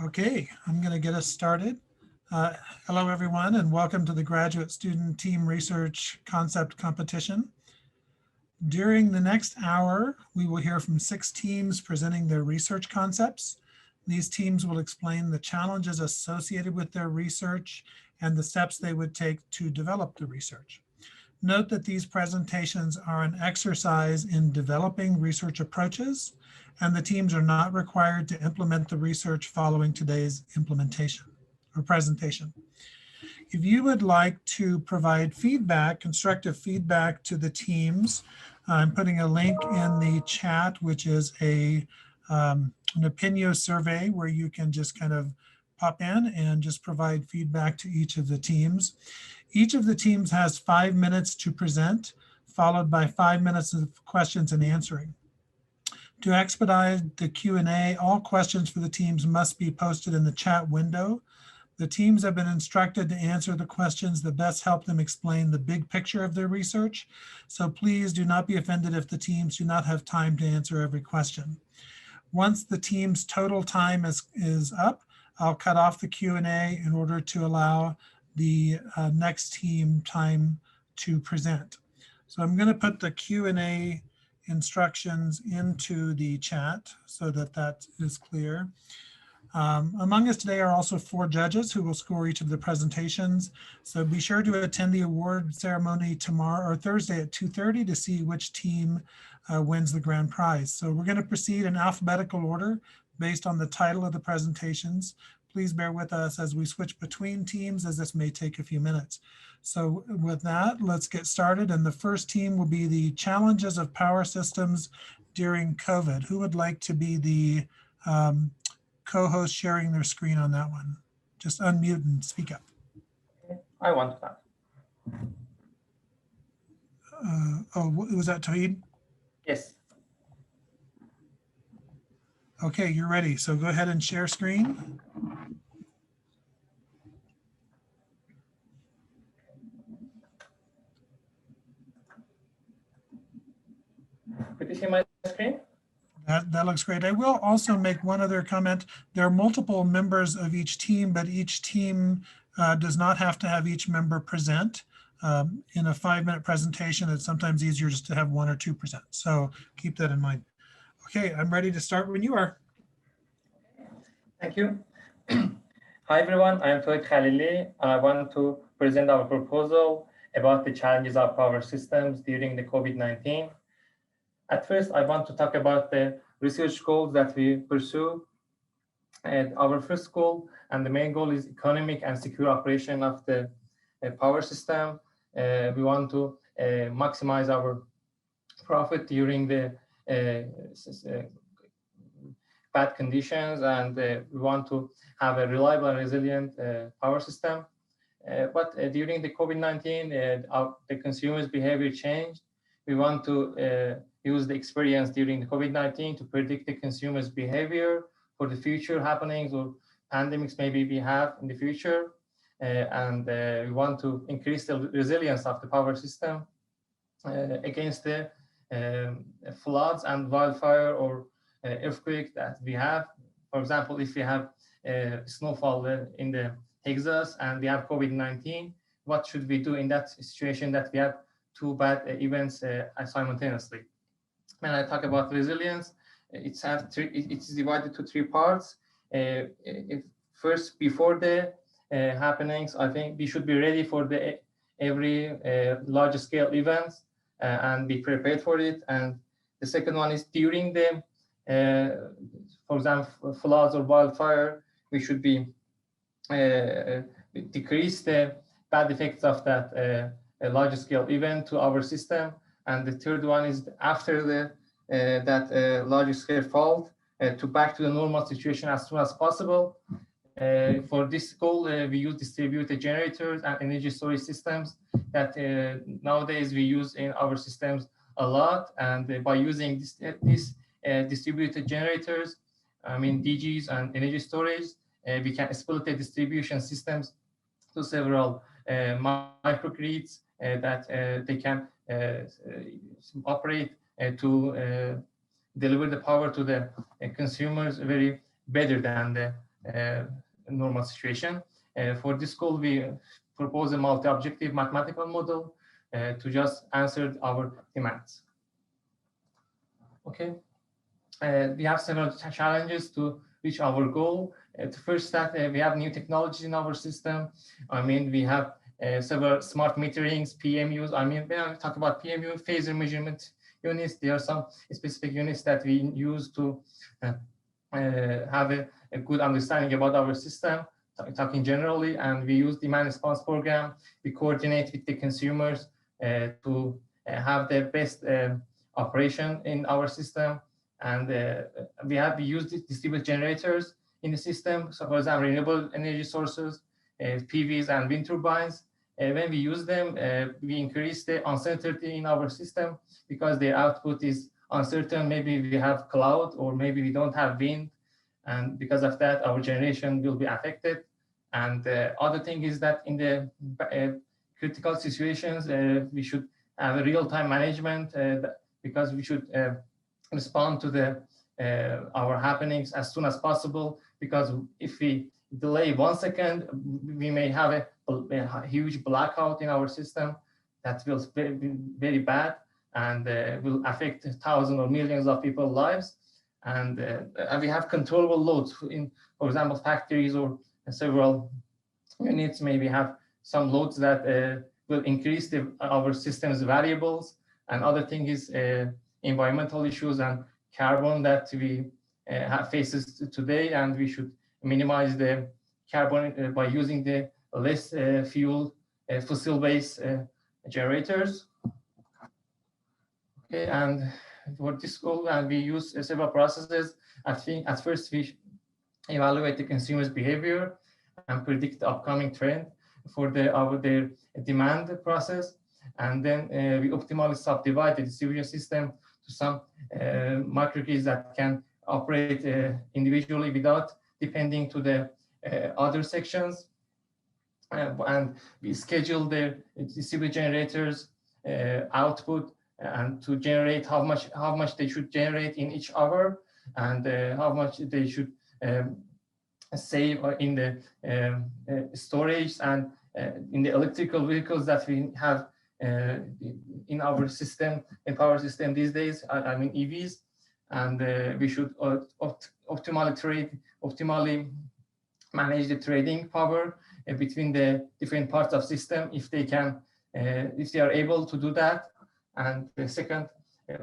Okay, I'm going to get us started. Hello, everyone, and welcome to the Graduate Student Team Research Concept Competition. During the next hour, we will hear from 6 teams presenting their research concepts. These teams will explain the challenges associated with their research and the steps they would take to develop the research. Note that these presentations are an exercise in developing research approaches, and the teams are not required to implement the research following today's implementation or presentation. If you would like to provide feedback, constructive feedback to the teams, I'm putting a link in the chat, which is an opinion survey where you can just kind of pop in and just provide feedback to each of the teams. Each of the teams has 5 minutes to present, followed by 5 minutes of questions and answering. To expedite the Q&A, all questions for the teams must be posted in the chat window. The teams have been instructed to answer the questions that best help them explain the big picture of their research. So please do not be offended if the teams do not have time to answer every question. Once the team's total time is up, I'll cut off the Q&A in order to allow the next team time to present. So I'm going to put the Q&A instructions into the chat so that that is clear. Among us today are also 4 judges who will score each of the presentations. So be sure to attend the award ceremony tomorrow or Thursday at 2:30 to see which team wins the grand prize. So we're going to proceed in alphabetical order based on the title of the presentations. Please bear with us as we switch between teams, as this may take a few minutes. So with that, let's get started. And the first team will be the challenges of power systems during COVID. Who would like to be the co-host sharing their screen on that one? Just unmute and speak up. I want that. Was that Tawhid? Yes. Okay, you're ready. So go ahead and share screen. Could you see my screen? That looks great. I will also make one other comment. There are multiple members of each team, but each team does not have to have each member present. In a 5-minute presentation, it's sometimes easier just to have 1 or 2 present. So keep that in mind. Okay, I'm ready to start when you are. Thank you. Hi, everyone. I am Tawhid Khalili. I want to present our proposal about the challenges of power systems during the COVID-19. At first, I want to talk about the research goals that we pursue. And our first goal and the main goal is economic and secure operation of the power system. We want to maximize our profit during the bad conditions, and we want to have a reliable and resilient power system. But during the COVID-19, the consumers' behavior changed. We want to use the experience during the COVID-19 to predict the consumers' behavior for the future happenings or pandemics maybe we have in the future. And we want to increase the resilience of the power system against the floods and wildfire or earthquake that we have. For example, if we have snowfall in the Texas and we have COVID-19, what should we do in that situation that we have 2 bad events simultaneously? When I talk about resilience, it's divided to 3 parts. First, before the happenings, I think we should be ready for every large scale events and be prepared for it. And the second one is during the, for example, floods or wildfire, we should be decrease the bad effects of that large scale event to our system. And the third one is after the that large scale fault to back to the normal situation as soon as possible. For this goal, we use distributed generators and energy storage systems that nowadays we use in our systems a lot. And by using these distributed generators, I mean DGs and energy storage, we can split the distribution systems to several microgrids that they can operate to deliver the power to the consumers very better than the normal situation. For this goal, we propose a multi-objective mathematical model to just answer our demands. Okay, we have several challenges to reach our goal. First, that we have new technologies in our system. I mean, we have several smart meterings, PMUs. I mean, when I talk about PMU, phasor measurement units, there are some specific units that we use to have a good understanding about our system, talking generally, and we use demand response program. We coordinate with the consumers to have the best operation in our system. And we use distributed generators in the system. So for example, renewable energy sources, PVs and wind turbines. When we use them, we increase the uncertainty in our system because their output is uncertain. Maybe we have cloud or maybe we don't have wind. And because of that, our generation will be affected. And the other thing is that in the critical situations, we should have a real-time management because we should respond to the our happenings as soon as possible, because if we delay 1 second, we may have a huge blackout in our system that will be very bad and will affect thousands or millions of people's lives. And we have controllable loads in, for example, factories or several units maybe have some loads that will increase our system's variables. And other thing is environmental issues and carbon that we have faces today, and we should minimize the carbon by using the less fuel fossil-based generators. Okay, and for this goal, and we use several processes. I think at first we evaluate the consumer's behavior and predict the upcoming trend for their demand process, and then we optimally subdivide the distribution system to some microgrids that can operate individually without depending to the other sections. And we schedule the distributed generators output and to generate how much they should generate in each hour, and how much they should save in the storage and in the electrical vehicles that we have in our system, in power system these days, I mean EVs. And we should optimally manage the trading power between the different parts of system if they are able to do that. And the second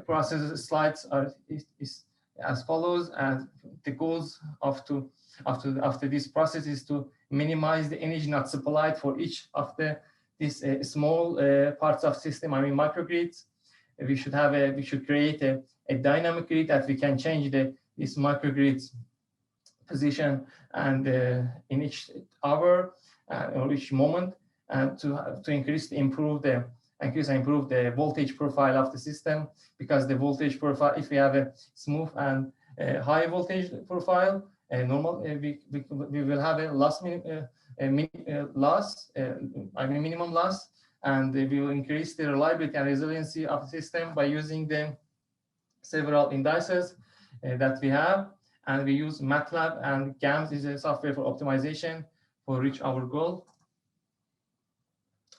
process slides is as follows. And the goals after this process is to minimize the energy not supplied for each of these small parts of system. I mean microgrids. We should create a dynamic grid that we can change this microgrid's position and in each hour or each moment, and to improve the voltage profile of the system, because the voltage profile, if we have a smooth and high voltage profile, normal, we will have a minimum loss, and we will increase the reliability and resiliency of the system by using the several indices that we have. And we use MATLAB, and GAMS is a software for optimization for reach our goal.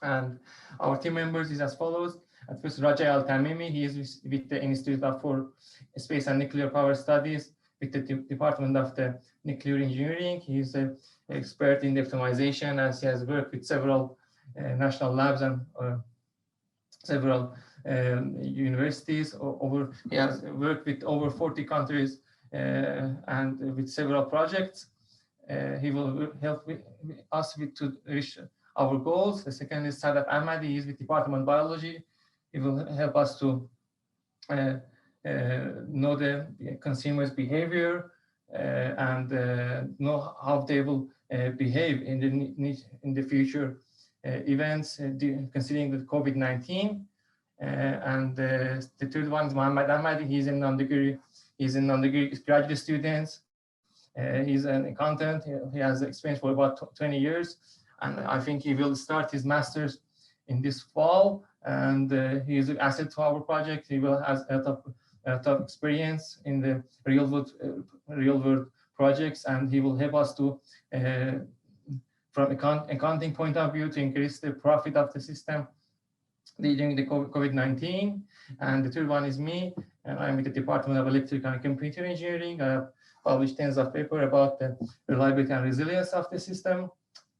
And our team members is as follows. At first, Raja Al-Tamimi, he is with the Institute for Space and Nuclear Power Studies with the Department of the Nuclear Engineering. He is an expert in the optimization, as he has worked with several national labs and several universities. He has worked with over 40 countries and with several projects. He will help us to reach our goals. The second is Sadat Ahmadi. He is with Department of Biology. He will help us to know the consumer's behavior and know how they will behave in the future events, considering the COVID-19. And the third one is Muhammad Ahmadi. He's an undergraduate graduate student. He's an accountant. He has experience for about 20 years. And I think he will start his master's in this fall. And he is an asset to our project. He will have a lot of experience in the real world projects, and he will help us to, from accounting point of view, to increase the profit of the system during the COVID-19. And the third one is me, and I'm with the Department of Electrical and Computer Engineering. I have published tens of papers about the reliability and resilience of the system.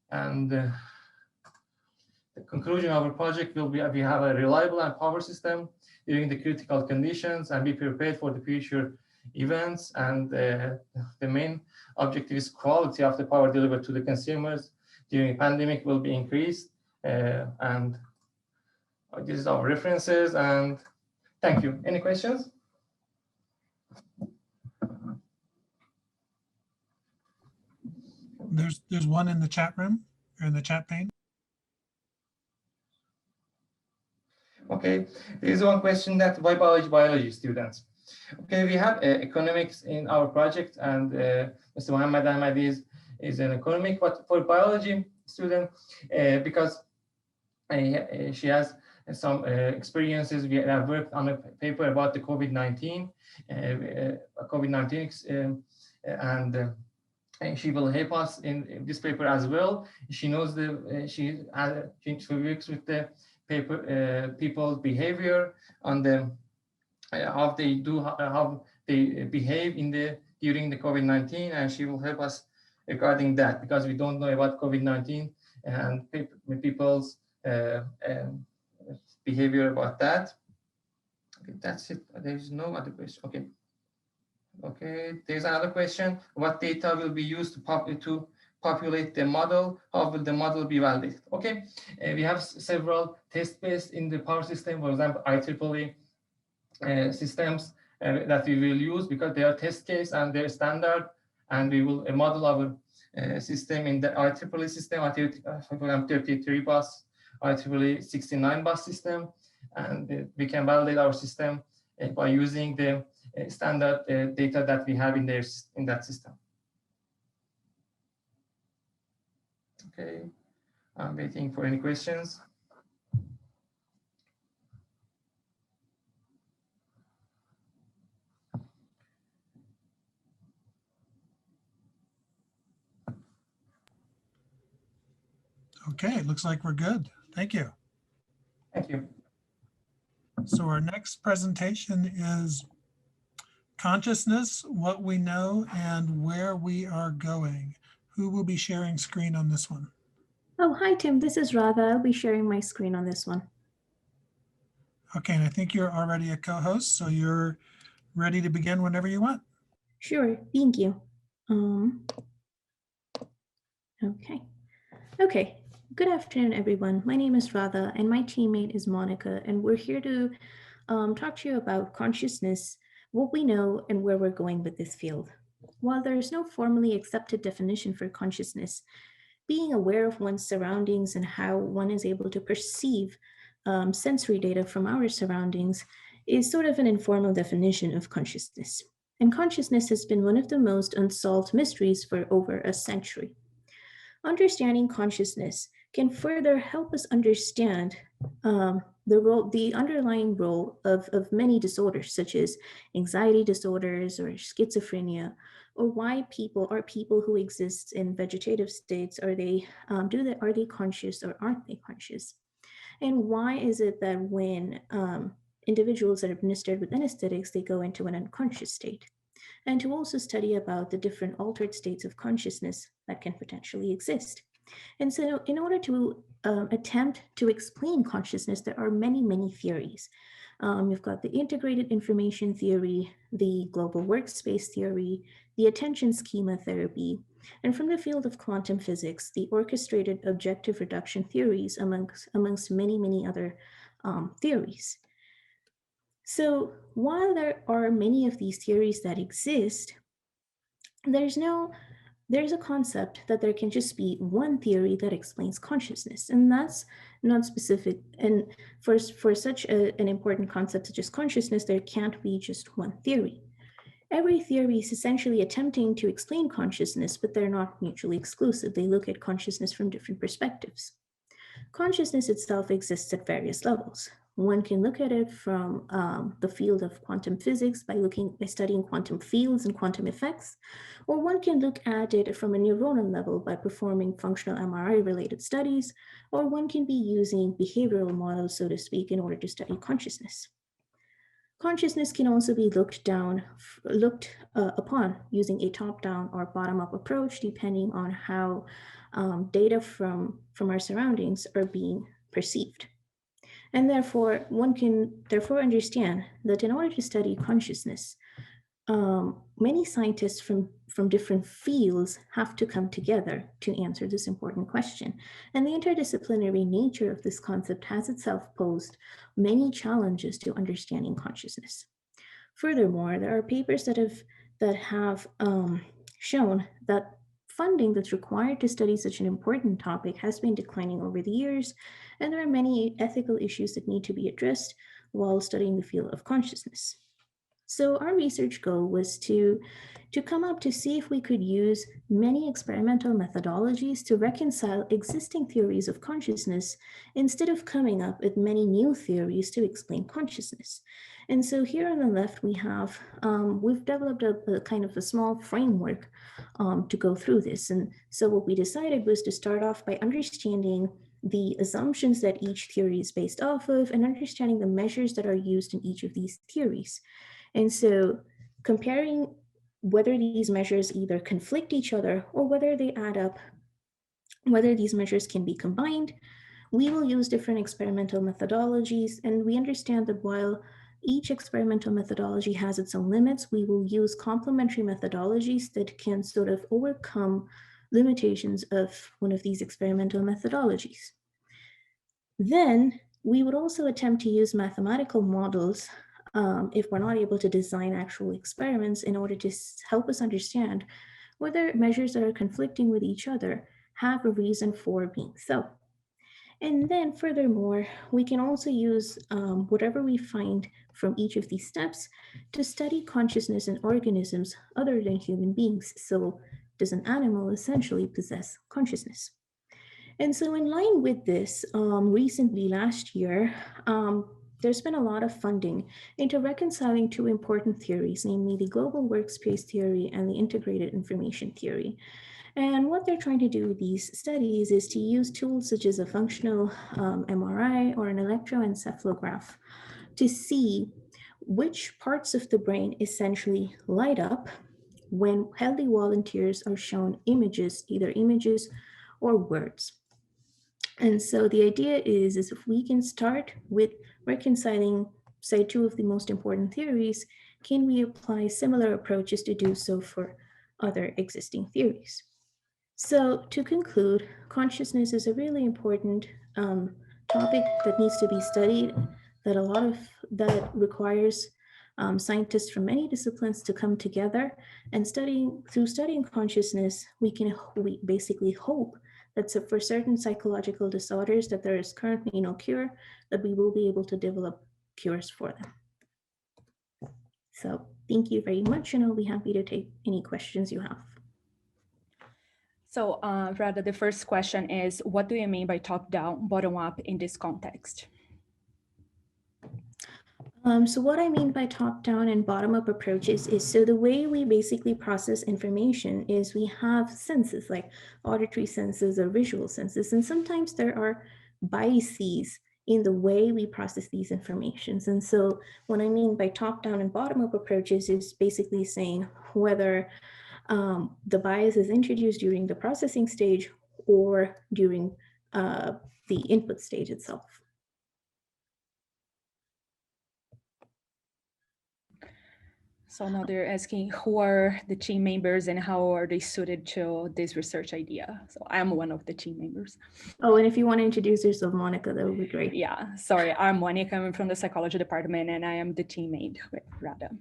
And the conclusion of our project will be we have a reliable and power system during the critical conditions and be prepared for the future events. And the main objective is quality of the power delivered to the consumers during pandemic will be increased. And this is our references, and thank you. Any questions? There's one in the chat room or in the chat pane. Okay, there is one question that why biology students? Okay, we have economics in our project, and Mr. Mohammed Ahmad is an economic, but for biology student, because she has some experiences. We have worked on a paper about the COVID-19, and she will help us in this paper as well. She knows she works with the paper people's behavior on the how they behave during the COVID-19, and she will help us regarding that, because we don't know about COVID-19 and people's behavior about that. Okay, that's it. There is no other question. Okay, there's another question. What data will be used to populate the model? How will the model be validated? Okay, we have several test based in the power system. For example, IEEE systems that we will use, because they are test case and they're standard, and we will model our system in the IEEE system, IEEE 33 bus, IEEE 69 bus system, and we can validate our system by using the standard data that we have in that system. Okay, I'm waiting for any questions. Okay, it looks like we're good. Thank you. Thank you. So our next presentation is Consciousness, What We Know and Where We Are Going. Who will be sharing screen on this one? Oh, hi, Tim. This is Radha. I'll be sharing my screen on this one. Okay, and I think you're already a co-host, so you're ready to begin whenever you want. Sure, thank you. Okay. Good afternoon, everyone. My name is Radha, and my teammate is Monica, and we're here to talk to you about consciousness, what we know, and where we're going with this field. While there is no formally accepted definition for consciousness, being aware of one's surroundings and how one is able to perceive sensory data from our surroundings is sort of an informal definition of consciousness. And consciousness has been one of the most unsolved mysteries for over a century. Understanding consciousness can further help us understand the underlying role of many disorders, such as anxiety disorders or schizophrenia, or why people who exist in vegetative states, are they conscious or aren't they conscious? And why is it that when individuals are administered with anesthetics, they go into an unconscious state? And to also study about the different altered states of consciousness that can potentially exist. And so in order to attempt to explain consciousness, there are many, many theories. We've got the integrated information theory, the global workspace theory, the attention schema therapy, and from the field of quantum physics, the orchestrated objective reduction theories, amongst many, many other theories. So while there are many of these theories that exist, there's a concept that there can just be one theory that explains consciousness, and that's not specific. And for such an important concept such as consciousness, there can't be just one theory. Every theory is essentially attempting to explain consciousness, but they're not mutually exclusive. They look at consciousness from different perspectives. Consciousness itself exists at various levels. One can look at it from the field of quantum physics by studying quantum fields and quantum effects, or one can look at it from a neuronal level by performing functional MRI-related studies, or one can be using behavioral models, so to speak, in order to study consciousness. Consciousness can also be looked upon using a top-down or bottom-up approach, depending on how data from our surroundings are being perceived. And therefore, one can understand that in order to study consciousness, many scientists from different fields have to come together to answer this important question. And the interdisciplinary nature of this concept has itself posed many challenges to understanding consciousness. Furthermore, there are papers that have shown that funding that's required to study such an important topic has been declining over the years, and there are many ethical issues that need to be addressed while studying the field of consciousness. So our research goal was to come up to see if we could use many experimental methodologies to reconcile existing theories of consciousness instead of coming up with many new theories to explain consciousness. And so here on the left, we have, we've developed a kind of a small framework to go through this. And so what we decided was to start off by understanding the assumptions that each theory is based off of and understanding the measures that are used in each of these theories. And so comparing whether these measures either conflict each other or whether they add up, whether these measures can be combined, we will use different experimental methodologies. And we understand that while each experimental methodology has its own limits, we will use complementary methodologies that can sort of overcome limitations of one of these experimental methodologies. Then we would also attempt to use mathematical models if we're not able to design actual experiments in order to help us understand whether measures that are conflicting with each other have a reason for being so. And then furthermore, we can also use whatever we find from each of these steps to study consciousness in organisms other than human beings. So does an animal essentially possess consciousness? And so in line with this, recently last year, there's been a lot of funding into reconciling two important theories, namely the global workspace theory and the integrated information theory. And what they're trying to do with these studies is to use tools such as a functional MRI or an electroencephalograph to see which parts of the brain essentially light up when healthy volunteers are shown images, either images or words. And so the idea is if we can start with reconciling, say, two of the most important theories, can we apply similar approaches to do so for other existing theories? So to conclude, consciousness is a really important topic that needs to be studied, that requires scientists from many disciplines to come together, and through studying consciousness, we basically hope that for certain psychological disorders that there is currently no cure, that we will be able to develop cures for them. So thank you very much, and I'll be happy to take any questions you have. So Radha, the first question is, what do you mean by top-down, bottom-up in this context? So what I mean by top-down and bottom-up approaches is, so the way we basically process information is we have senses like auditory senses or visual senses, and sometimes there are biases in the way we process these informations. And so what I mean by top-down and bottom-up approaches is basically saying whether the bias is introduced during the processing stage or during the input stage itself. So now they're asking who are the team members and how are they suited to this research idea? So I'm one of the team members. Oh, and if you want to introduce yourself, Monica, that would be great. Yeah, sorry, I'm Monica, I'm from the psychology department and I am the teammate with Radha.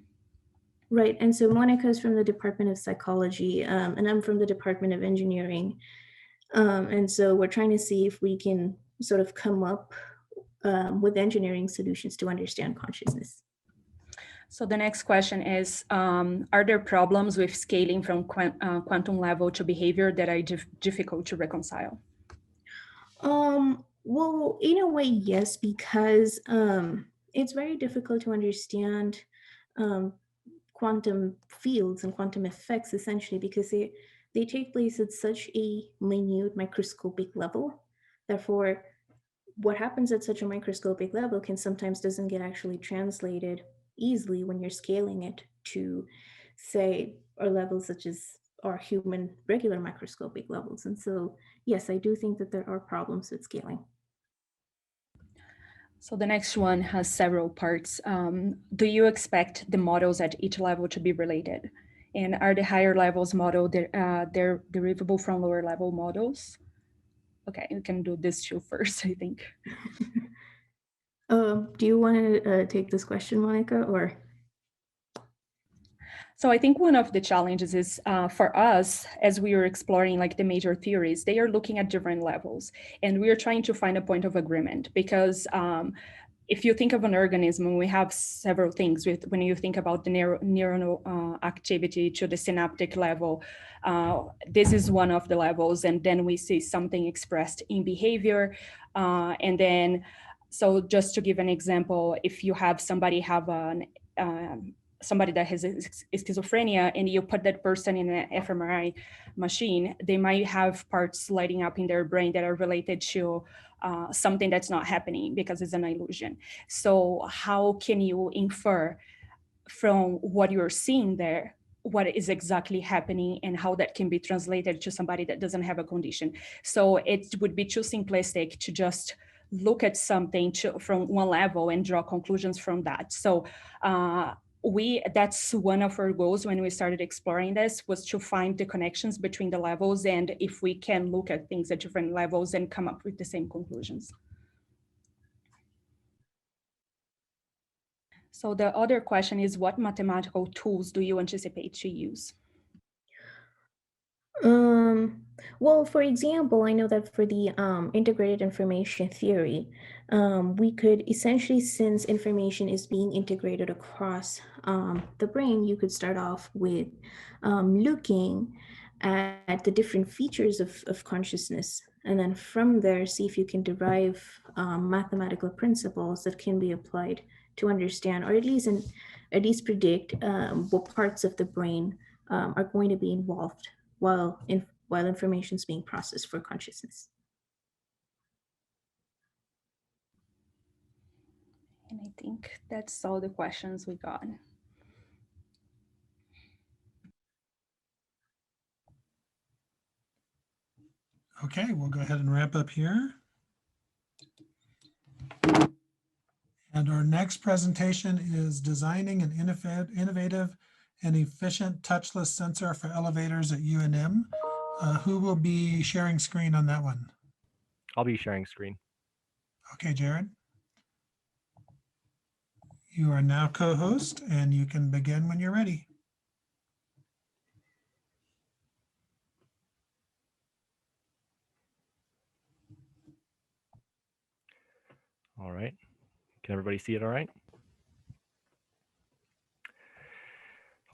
Right, and so Monica is from the Department of Psychology and I'm from the Department of Engineering. And so we're trying to see if we can sort of come up with engineering solutions to understand consciousness. So the next question is, are there problems with scaling from quantum level to behavior that are difficult to reconcile? Well, in a way, yes, because it's very difficult to understand um, quantum fields and quantum effects essentially because they take place at such a minute microscopic level. Therefore, what happens at such a microscopic level can sometimes doesn't get actually translated easily when you're scaling it to, say, our levels such as our human regular microscopic levels. And so, yes, I do think that there are problems with scaling. So the next one has several parts. Do you expect the models at each level to be related? And are the higher levels model they're derivable from lower level models? Okay, we can do this two first, I think. Do you want to take this question, Monica, or? So I think one of the challenges is for us, as we are exploring like the major theories, they are looking at different levels, and we are trying to find a point of agreement because if you think of an organism, we have several things. When you think about the neuronal activity to the synaptic level, this is one of the levels, and then we see something expressed in behavior, and then. So just to give an example, if you have somebody have somebody that has schizophrenia and you put that person in an fMRI machine, they might have parts lighting up in their brain that are related to something that's not happening because it's an illusion. So how can you infer from what you're seeing there what is exactly happening and how that can be translated to somebody that doesn't have a condition? So it would be too simplistic to just look at something from one level and draw conclusions from that. So that's one of our goals when we started exploring this, was to find the connections between the levels, and if we can look at things at different levels and come up with the same conclusions. So the other question is, what mathematical tools do you anticipate to use? Well, for example, I know that for the integrated information theory, we could essentially, since information is being integrated across the brain, you could start off with looking at the different features of consciousness. And then from there, see if you can derive mathematical principles that can be applied to understand, or at least predict what parts of the brain are going to be involved while information is being processed for consciousness. And I think that's all the questions we got. Okay, we'll go ahead and wrap up here. And our next presentation is designing an innovative and efficient touchless sensor for elevators at UNM. Who will be sharing screen on that one? I'll be sharing screen. Okay, Jared. You are now co-host and you can begin when you're ready. All right. Can everybody see it all right?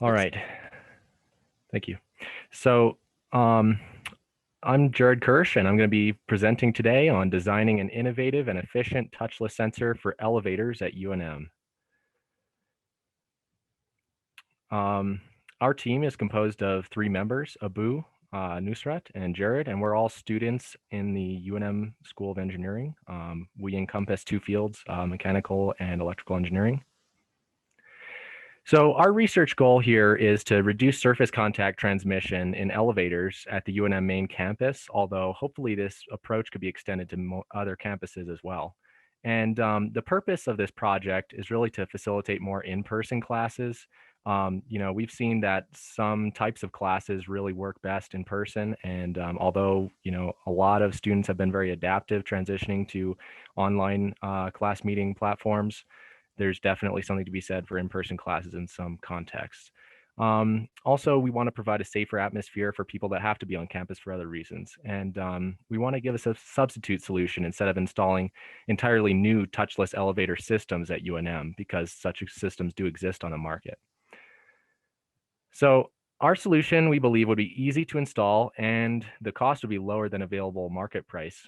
All right. Thank you. So I'm Jared Kirsch, and I'm going to be presenting today on designing an innovative and efficient touchless sensor for elevators at UNM. Our team is composed of 3 members, Abu, Nusrat, and Jared, and we're all students in the UNM School of Engineering. We encompass 2 fields, mechanical and electrical engineering. So our research goal here is to reduce surface contact transmission in elevators at the UNM main campus, although hopefully this approach could be extended to other campuses as well. And the purpose of this project is really to facilitate more in-person classes. We've seen that some types of classes really work best in person. And although, a lot of students have been very adaptive transitioning to online class meeting platforms, there's definitely something to be said for in-person classes in some contexts. Also, we want to provide a safer atmosphere for people that have to be on campus for other reasons. And we want to give us a substitute solution instead of installing entirely new touchless elevator systems at UNM, because such systems do exist on the market. So our solution, we believe, would be easy to install and the cost would be lower than available market price.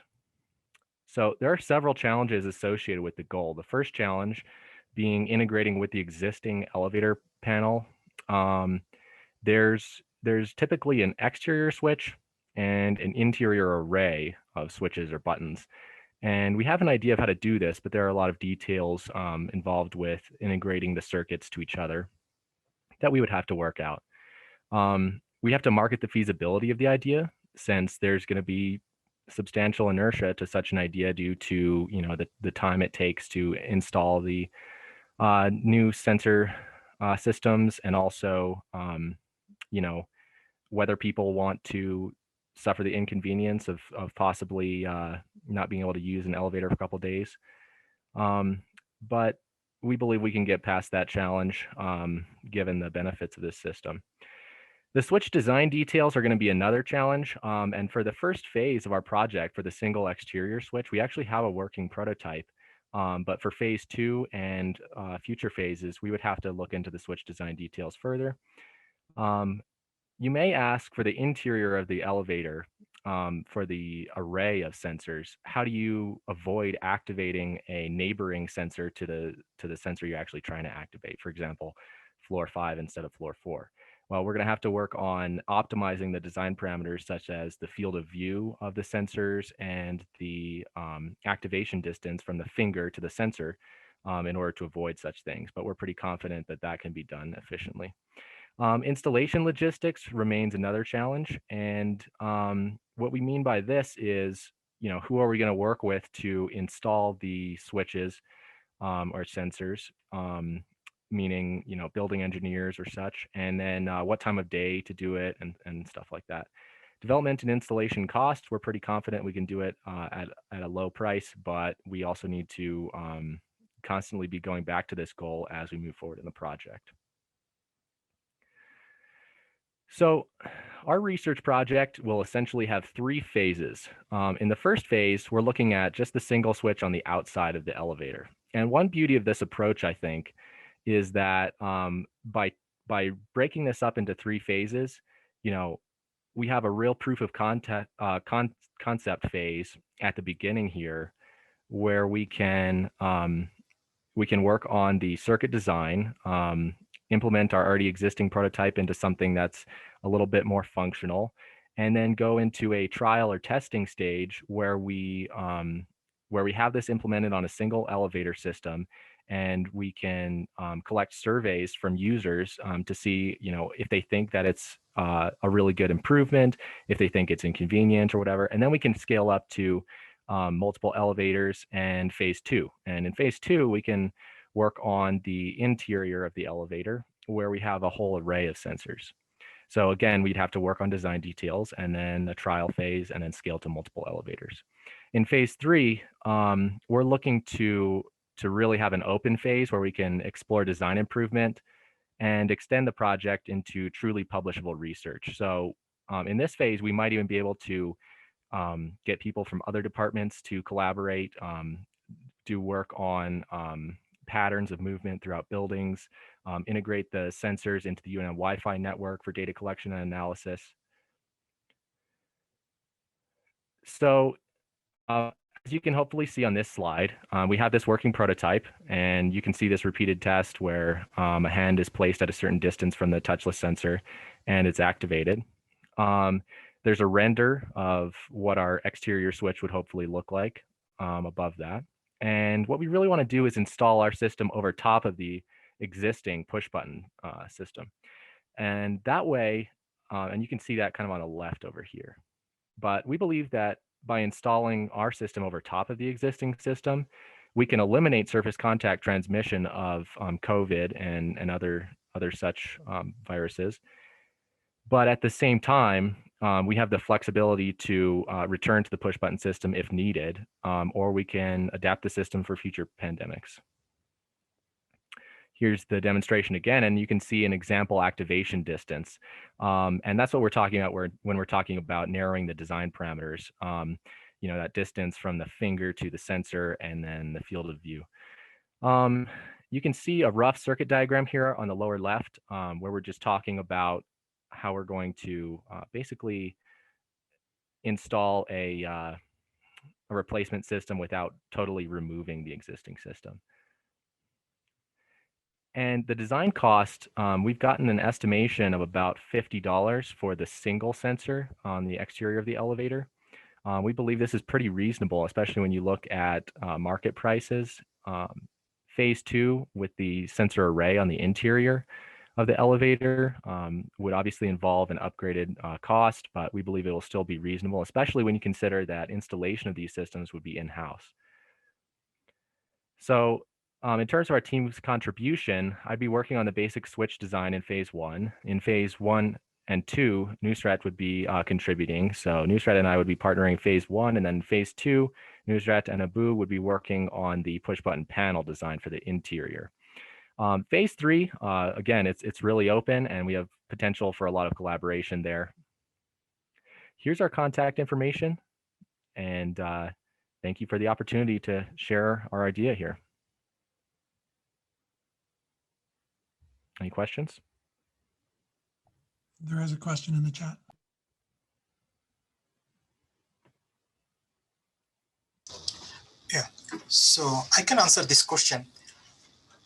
So there are several challenges associated with the goal. The first challenge being integrating with the existing elevator panel. There's typically an exterior switch and an interior array of switches or buttons. And we have an idea of how to do this, but there are a lot of details involved with integrating the circuits to each other that we would have to work out. We have to market the feasibility of the idea, since there's going to be substantial inertia to such an idea due to the time it takes to install the new sensor systems, and also whether people want to suffer the inconvenience of possibly not being able to use an elevator for a couple of days. But we believe we can get past that challenge given the benefits of this system. The switch design details are going to be another challenge. And for the first phase of our project, for the single exterior switch, we actually have a working prototype. But for phase 2 and future phases, we would have to look into the switch design details further. You may ask, for the interior of the elevator, for the array of sensors, how do you avoid activating a neighboring sensor to the sensor you're actually trying to activate? For example, floor 5 instead of floor 4. Well, we're going to have to work on optimizing the design parameters, such as the field of view of the sensors and the activation distance from the finger to the sensor in order to avoid such things. But we're pretty confident that that can be done efficiently. Installation logistics remains another challenge. And what we mean by this is, who are we going to work with to install the switches or sensors? Meaning, building engineers or such, and then what time of day to do it, and stuff like that. Development and installation costs, we're pretty confident we can do it at a low price, but we also need to constantly be going back to this goal as we move forward in the project. So our research project will essentially have 3 phases. In the first phase, we're looking at just the single switch on the outside of the elevator. And one beauty of this approach, I think, is that by breaking this up into 3 phases, we have a real proof of concept phase at the beginning here, where we can work on the circuit design, implement our already existing prototype into something that's a little bit more functional, and then go into a trial or testing stage where we have this implemented on a single elevator system, and we can collect surveys from users to see, if they think that it's a really good improvement, if they think it's inconvenient or whatever, and then we can scale up to multiple elevators and phase 2. And in phase 2, we can work on the interior of the elevator, where we have a whole array of sensors. So again, we'd have to work on design details, and then the trial phase, and then scale to multiple elevators. In phase 3, we're looking to really have an open phase where we can explore design improvement and extend the project into truly publishable research. So in this phase, we might even be able to get people from other departments to collaborate, do work on patterns of movement throughout buildings, integrate the sensors into the UNM Wi-Fi network for data collection and analysis. So as you can hopefully see on this slide, we have this working prototype, and you can see this repeated test where a hand is placed at a certain distance from the touchless sensor and it's activated. There's a render of what our exterior switch would hopefully look like above that. And what we really want to do is install our system over top of the existing push button system. And that way, and you can see that kind of on the left over here. But we believe that by installing our system over top of the existing system, we can eliminate surface contact transmission of COVID and other such viruses. But at the same time, we have the flexibility to return to the push button system if needed, or we can adapt the system for future pandemics. Here's the demonstration again, and you can see an example activation distance. And that's what we're talking about when we're talking about narrowing the design parameters, that distance from the finger to the sensor and then the field of view. You can see a rough circuit diagram here on the lower left, where we're just talking about how we're going to basically install a a replacement system without totally removing the existing system. And the design cost, we've gotten an estimation of about $50 for the single sensor on the exterior of the elevator. We believe this is pretty reasonable, especially when you look at market prices. Phase 2 with the sensor array on the interior of the elevator would obviously involve an upgraded cost, but we believe it will still be reasonable, especially when you consider that installation of these systems would be in-house. So in terms of our team's contribution, I'd be working on the basic switch design in phase 1. In phase 1 and 2, Nusrat would be contributing. So Nusrat and I would be partnering phase 1, and then phase 2, Nusrat and Abu would be working on the push button panel design for the interior. Phase 3, again, it's really open and we have potential for a lot of collaboration there. Here's our contact information, and thank you for the opportunity to share our idea here. Any questions? There is a question in the chat. Yeah, so I can answer this question.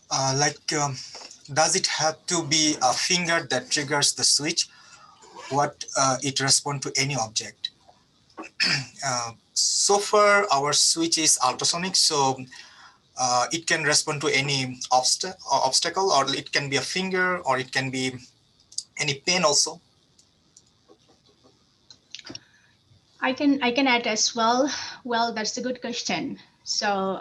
Does it have to be a finger that triggers the switch? What it responds to any object? So far, our switch is ultrasonic, so it can respond to any obstacle, or it can be a finger, or it can be any pen also. I can add as well. Well, that's a good question. So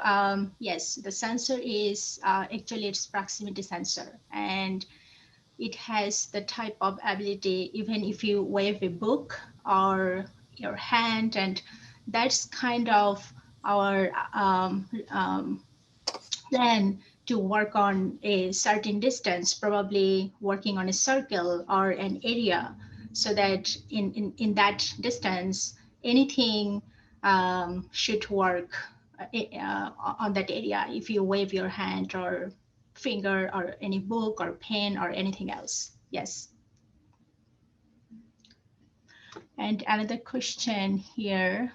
yes, the sensor is actually it's proximity sensor, and it has the type of ability, even if you wave a book or your hand, and that's kind of our plan to work on a certain distance, probably working on a circle or an area, so that in that distance, anything should work on that area if you wave your hand or finger or any book or pen or anything else. Yes. And another question here.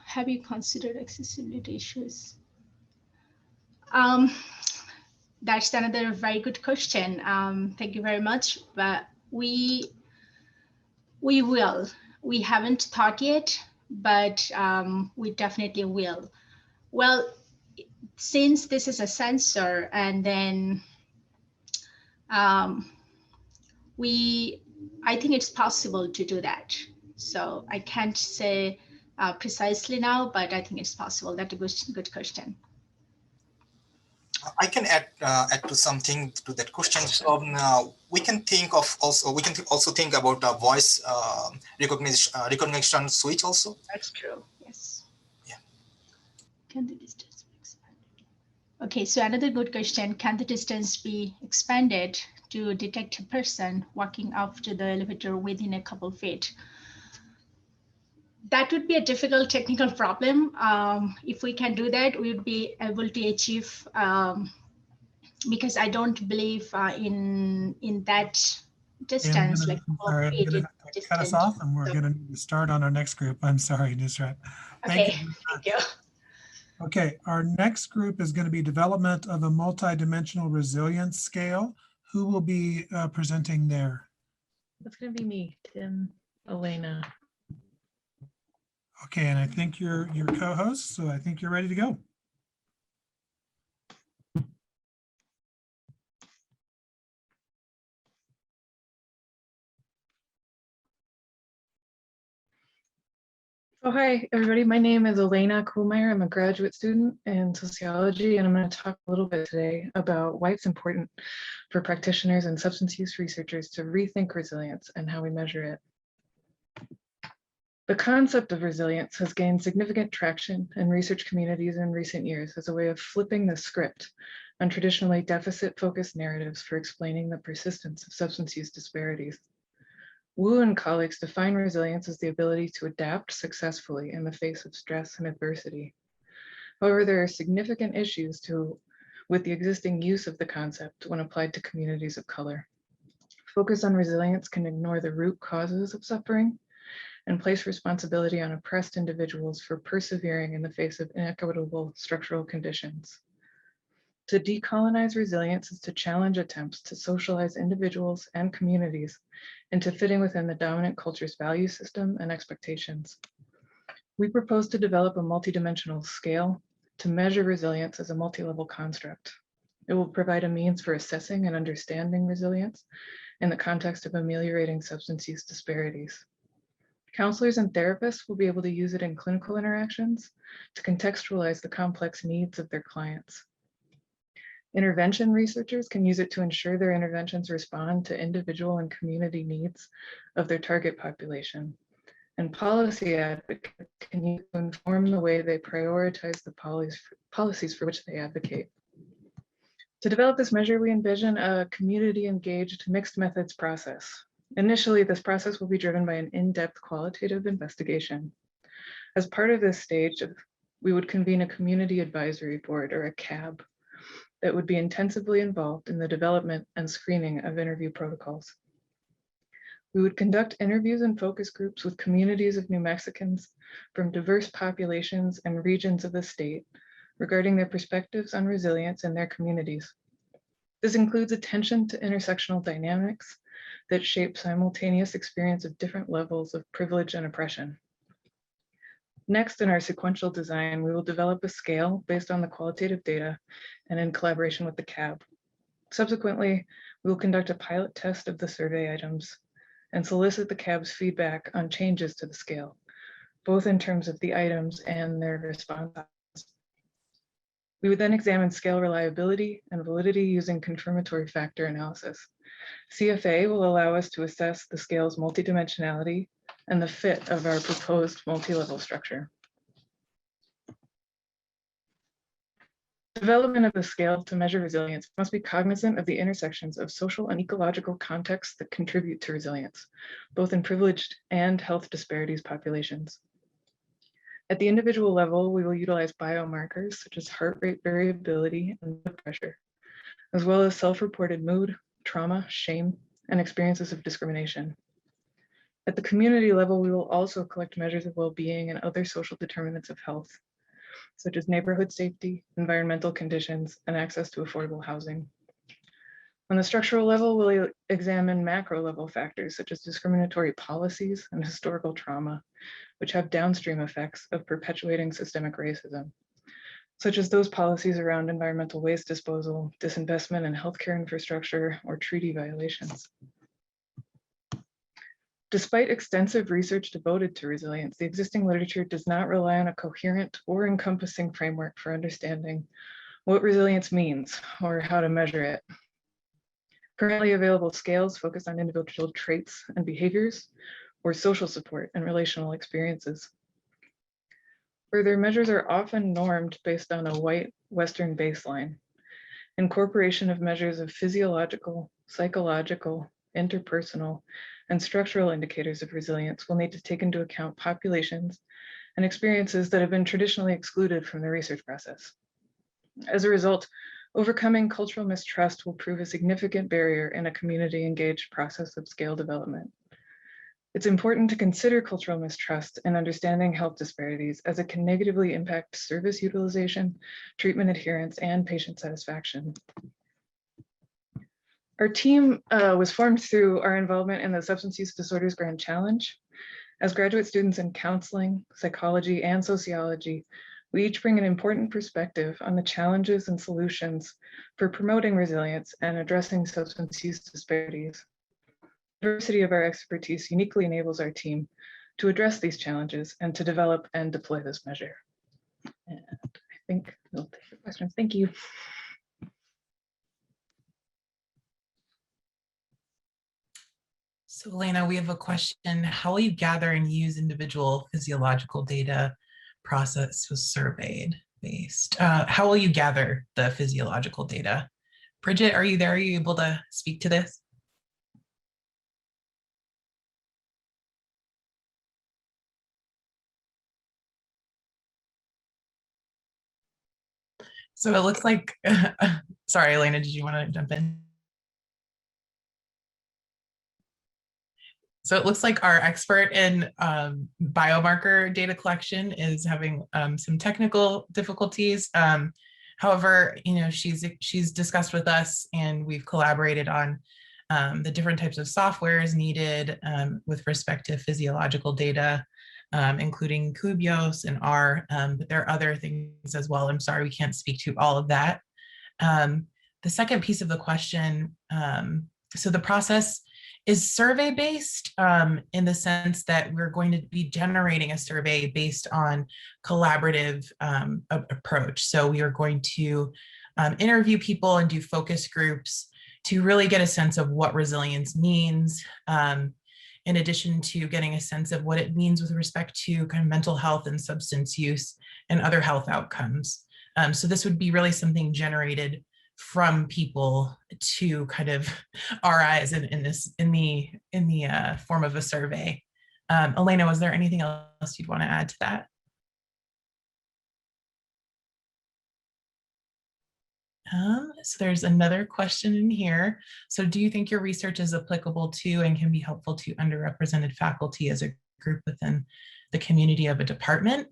Have you considered accessibility issues? That's another very good question. Thank you very much. But we will. We haven't thought yet, but we definitely will. Well, since this is a sensor, and then I think it's possible to do that. So I can't say precisely now, but I think it's possible. That's a good question. I can add to something to that question. So we can also think about a voice recognition switch also. That's true. Yes. Yeah. Can the distance be expanded? Okay, so another good question: can the distance be expanded to detect a person walking up to the elevator within a couple feet? That would be a difficult technical problem. If we can do that, we would be able to achieve, because I don't believe in that distance, like sorry, I'm going to cut us off, and we're going to start on our next group. I'm sorry, Nusrat. Thank you. Okay, our next group is going to be development of a multidimensional resilience scale. Who will be presenting there? That's going to be me, Tim, Elena. Okay, and I think you're your co-host, so I think you're ready to go. Oh, hi, everybody. My name is Elena Kuhlmeyer. I'm a graduate student in sociology, and I'm going to talk a little bit today about why it's important for practitioners and substance use researchers to rethink resilience and how we measure it. The concept of resilience has gained significant traction in research communities in recent years as a way of flipping the script on traditionally deficit-focused narratives for explaining the persistence of substance use disparities. Wu and colleagues define resilience as the ability to adapt successfully in the face of stress and adversity. However, there are significant issues with the existing use of the concept when applied to communities of color. Focus on resilience can ignore the root causes of suffering and place responsibility on oppressed individuals for persevering in the face of inequitable structural conditions. To decolonize resilience is to challenge attempts to socialize individuals and communities into fitting within the dominant culture's value system and expectations. We propose to develop a multidimensional scale to measure resilience as a multi-level construct. It will provide a means for assessing and understanding resilience in the context of ameliorating substance use disparities. Counselors and therapists will be able to use it in clinical interactions to contextualize the complex needs of their clients. Intervention researchers can use it to ensure their interventions respond to individual and community needs of their target population. And policy advocates can use it to inform the way they prioritize the policies for which they advocate. To develop this measure, we envision a community-engaged mixed methods process. Initially, this process will be driven by an in-depth qualitative investigation. As part of this stage, we would convene a community advisory board, or a CAB, that would be intensively involved in the development and screening of interview protocols. We would conduct interviews and focus groups with communities of New Mexicans from diverse populations and regions of the state regarding their perspectives on resilience in their communities. This includes attention to intersectional dynamics that shape simultaneous experience of different levels of privilege and oppression. Next, in our sequential design, we will develop a scale based on the qualitative data and in collaboration with the CAB. Subsequently, we will conduct a pilot test of the survey items and solicit the CAB's feedback on changes to the scale, both in terms of the items and their response. We would then examine scale reliability and validity using confirmatory factor analysis. CFA will allow us to assess the scale's multidimensionality and the fit of our proposed multi-level structure. Development of the scale to measure resilience must be cognizant of the intersections of social and ecological contexts that contribute to resilience, both in privileged and health disparities populations. At the individual level, we will utilize biomarkers such as heart rate variability and blood pressure, as well as self-reported mood, trauma, shame, and experiences of discrimination. At the community level, we will also collect measures of well-being and other social determinants of health, such as neighborhood safety, environmental conditions, and access to affordable housing. On the structural level, we'll examine macro-level factors such as discriminatory policies and historical trauma, which have downstream effects of perpetuating systemic racism, such as those policies around environmental waste disposal, disinvestment in healthcare infrastructure, or treaty violations. Despite extensive research devoted to resilience, the existing literature does not rely on a coherent or encompassing framework for understanding what resilience means or how to measure it. Currently available scales focus on individual traits and behaviors, or social support and relational experiences. Further, measures are often normed based on a white Western baseline. Incorporation of measures of physiological, psychological, interpersonal, and structural indicators of resilience will need to take into account populations and experiences that have been traditionally excluded from the research process. As a result, overcoming cultural mistrust will prove a significant barrier in a community-engaged process of scale development. It's important to consider cultural mistrust in understanding health disparities, as it can negatively impact service utilization, treatment adherence, and patient satisfaction. Our team was formed through our involvement in the Substance Use Disorders Grand Challenge. As graduate students in counseling, psychology, and sociology, we each bring an important perspective on the challenges and solutions for promoting resilience and addressing substance use disparities. The diversity of our expertise uniquely enables our team to address these challenges and to develop and deploy this measure. And I think we'll take your questions. Thank you. So Elena, we have a question. How will you gather and use individual physiological data? Process was surveyed based. How will you gather the physiological data? Bridget, are you there? Are you able to speak to this? So it looks like, sorry, Elena, did you want to jump in? So it looks like our expert in biomarker data collection is having some technical difficulties. However, she's discussed with us, and we've collaborated on the different types of softwares needed with respect to physiological data, including Kubios and R, but there are other things as well. I'm sorry, we can't speak to all of that. The second piece of the question, so the process is survey-based in the sense that we're going to be generating a survey based on collaborative approach. So we are going to interview people and do focus groups to really get a sense of what resilience means, in addition to getting a sense of what it means with respect to kind of mental health and substance use and other health outcomes. So this would be really something generated from people to kind of our eyes in the form of a survey. Elena, was there anything else you'd want to add to that? So there's another question in here. So do you think your research is applicable to and can be helpful to underrepresented faculty as a group within the community of a department?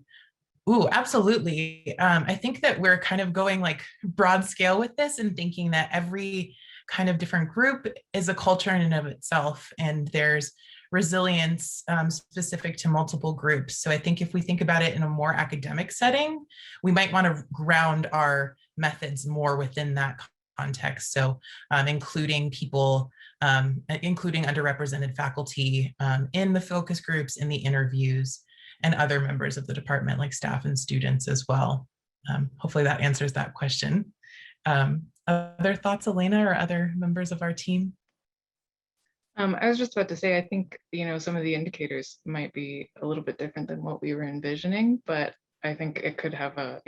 Ooh, absolutely. I think that we're kind of going like broad scale with this and thinking that every kind of different group is a culture in and of itself, and there's resilience specific to multiple groups. So I think if we think about it in a more academic setting, we might want to ground our methods more within that context. So including people, including underrepresented faculty in the focus groups, in the interviews, and other members of the department like staff and students as well. Hopefully that answers that question. Other thoughts, Elena, or other members of our team? I was just about to say, I think, some of the indicators might be a little bit different than what we were envisioning, but I think it could have a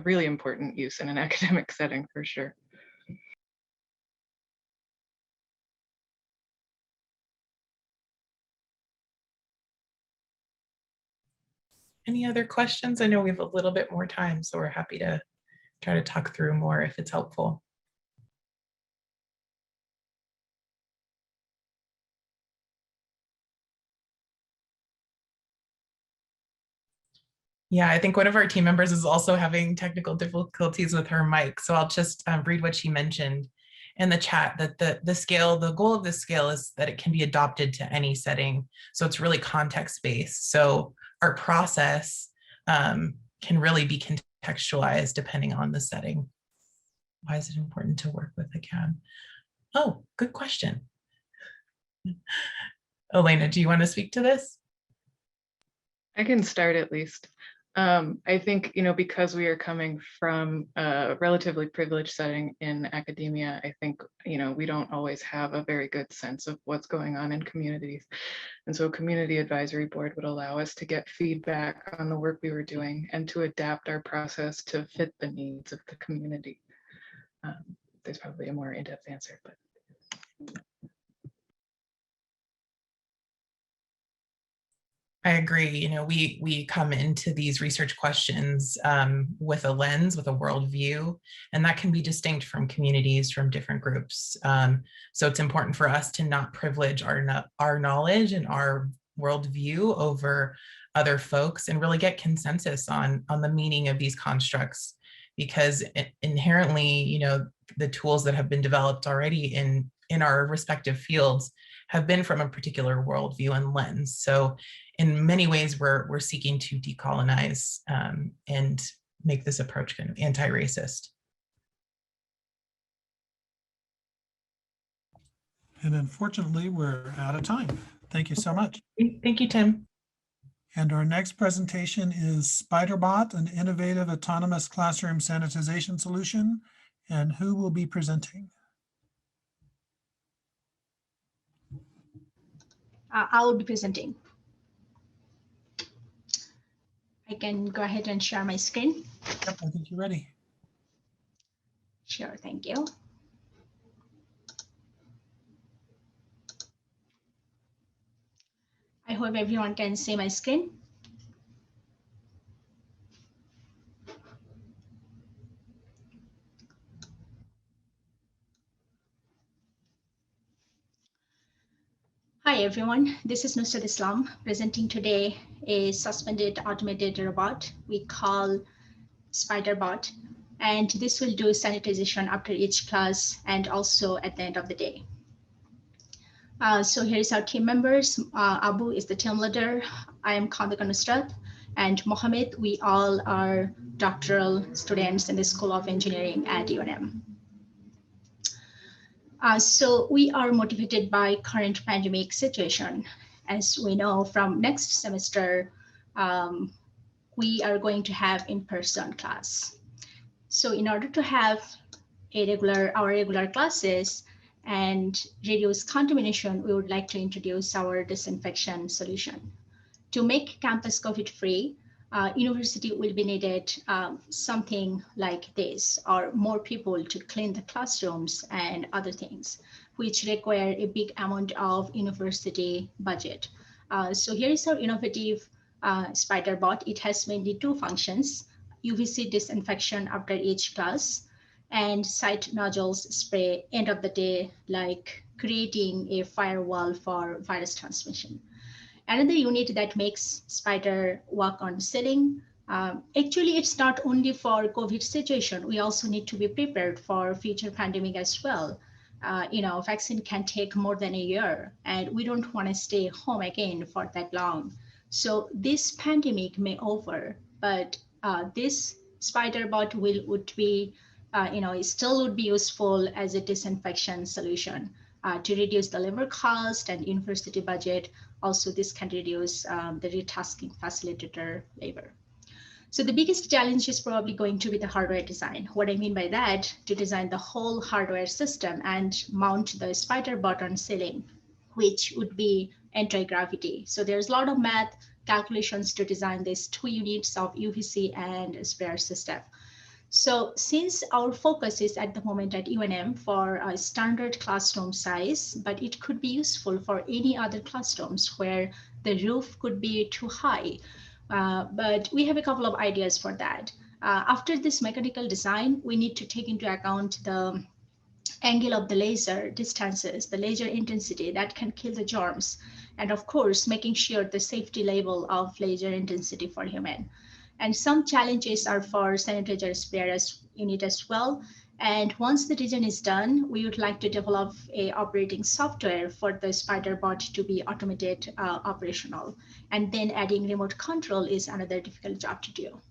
really important use in an academic setting for sure. Any other questions? I know we have a little bit more time, so we're happy to try to talk through more if it's helpful. Yeah, I think one of our team members is also having technical difficulties with her mic. So I'll just read what she mentioned in the chat, that the goal of this scale is that it can be adopted to any setting. So it's really context-based. So our process can really be contextualized depending on the setting. Why is it important to work with a CAD? Oh, good question. Elena, do you want to speak to this? I can start at least. I think, because we are coming from a relatively privileged setting in academia, I think, we don't always have a very good sense of what's going on in communities. And so a community advisory board would allow us to get feedback on the work we were doing and to adapt our process to fit the needs of the community. There's probably a more in-depth answer, but. I agree. We come into these research questions with a lens, with a worldview, and that can be distinct from communities, from different groups. So it's important for us to not privilege our knowledge and our worldview over other folks, and really get consensus on the meaning of these constructs, because inherently, the tools that have been developed already in our respective fields have been from a particular worldview and lens. So in many ways, we're seeking to decolonize and make this approach kind of anti-racist. And unfortunately, we're out of time. Thank you so much. Thank you, Tim. And our next presentation is Spiderbot, an innovative autonomous classroom sanitization solution. And who will be presenting? I will be presenting. I can go ahead and share my screen. Yep, I think you're ready. Sure, thank you. I hope everyone can see my screen. Hi everyone, this is Nusrat Islam presenting today a suspended automated robot we call Spiderbot, and this will do sanitization after each class and also at the end of the day. So here is our team members. Abu is the team leader. I am Khandaka Nusrat, and Mohammed, we all are doctoral students in the School of Engineering at UNM. So we are motivated by current pandemic situation. As we know, from next semester, we are going to have in-person class. So in order to have our regular classes and reduce contamination, we would like to introduce our disinfection solution. To make campus COVID-free, university will be needed something like this, or more people to clean the classrooms and other things, which require a big amount of university budget. So here is our innovative Spiderbot. It has mainly two functions: UVC disinfection after each class, and site nodules spray end of the day, like creating a firewall for virus transmission. Another unit that makes Spider work on ceiling. Actually, it's not only for COVID situation. We also need to be prepared for future pandemic as well. Vaccine can take more than a year, and we don't want to stay home again for that long. So this pandemic may over, but this Spiderbot still would be useful as a disinfection solution to reduce the labor cost and university budget. Also, this can reduce the retasking facilitator labor. So the biggest challenge is probably going to be the hardware design. What I mean by that, to design the whole hardware system and mount the Spiderbot on ceiling, which would be anti-gravity. So there's a lot of math calculations to design these two units of UVC and sprayer system. So since our focus is at the moment at UNM for a standard classroom size, but it could be useful for any other classrooms where the roof could be too high. But we have a couple of ideas for that. After this mechanical design, we need to take into account the angle of the laser distances, the laser intensity that can kill the germs, and of course, making sure the safety level of laser intensity for human. And some challenges are for sanitizer sprayer unit as well. And once the design is done, we would like to develop a operating software for the Spiderbot to be automated operational. And then adding remote control is another difficult job to do.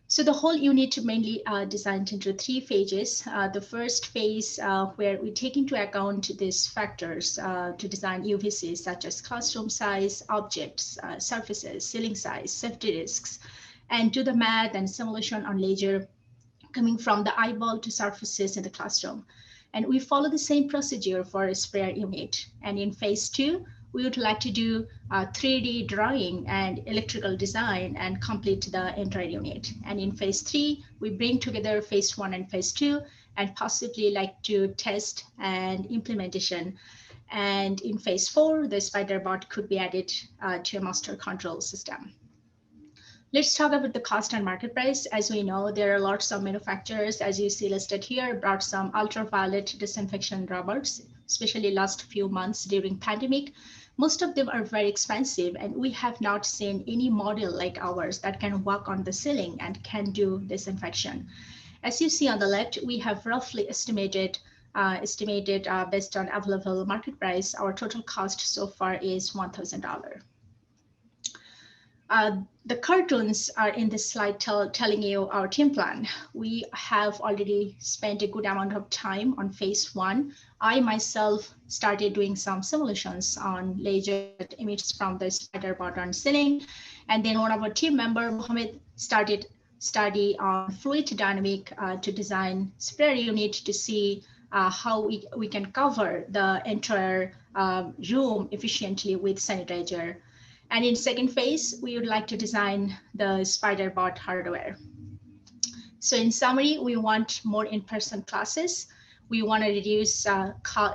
So the whole unit mainly designed into three phases. The first phase where we take into account these factors to design UVCs such as classroom size, objects, surfaces, ceiling size, safety risks, and do the math and simulation on laser coming from the eyeball to surfaces in the classroom. And we follow the same procedure for a sprayer unit. And in phase two, we would like to do 3D drawing and electrical design and complete the entire unit. And in phase three, we bring together phase one and phase two, and possibly like to test and implementation. And in phase four, the Spiderbot could be added to a master control system. Let's talk about the cost and market price. As we know, there are lots of manufacturers, as you see listed here, brought some ultraviolet disinfection robots, especially last few months during pandemic. Most of them are very expensive, and we have not seen any model like ours that can work on the ceiling and can do disinfection. As you see on the left, we have roughly estimated based on available market price, our total cost so far is $1,000. The cartoons are in this slide telling you our team plan. We have already spent a good amount of time on phase one. I myself started doing some simulations on laser that emits from the Spiderbot on ceiling. And then one of our team member, Mohammed, started study on fluid dynamic to design sprayer unit to see how we can cover the entire room efficiently with sanitizer. And in second phase, we would like to design the Spiderbot hardware. So in summary, we want more in-person classes. We want to reduce